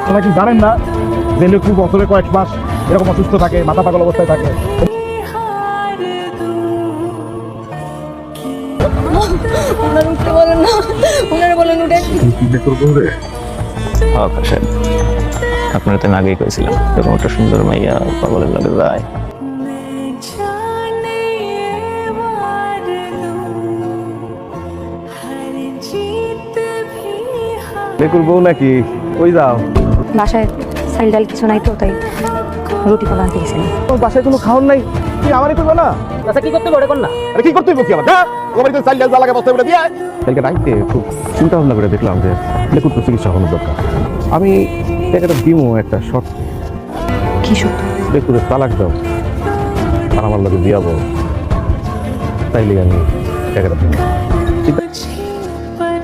আপনারা কি জানেন না যে লোক বছরে কয়েক মাস এরকম অসুস্থ থাকে, মাথা পাগল অবস্থায় থাকে? ওনারা উঠতে বলেন না, ওনারা বলেন উঠে। আপনারা তো আমি আগেই করেছিলাম এরকম একটা সুন্দর মাইয়া পাগলের লাগে যায়। বেকুর বউ নাকি? ওই যাও, বাসায় চাল ডাল কিছু নাই তো, তাই রুটি কলা আনতে গেছিলাম। তোর বাসায় কোনো খাওয়ার নাই, তুই আমারই করবো না? আচ্ছা কি করতে বড় কর না? আরে কি করতে হইব কি আমার? হ্যাঁ, তোমার তো চাল ডাল জ্বালাকে বস্তায় করে দিয়ে কালকে রাইতে খুব চিন্তা ভাবনা করে দেখলাম যে বেকুর তো চিকিৎসা হওয়ার দরকার। আমি একটা দিমো একটা শর্ট, কি সত্য? বেকুরের তালাক দাও আর আমার লগে বিয়া বল, তাইলে আমি টাকাটা দিব। ঠিক আছে?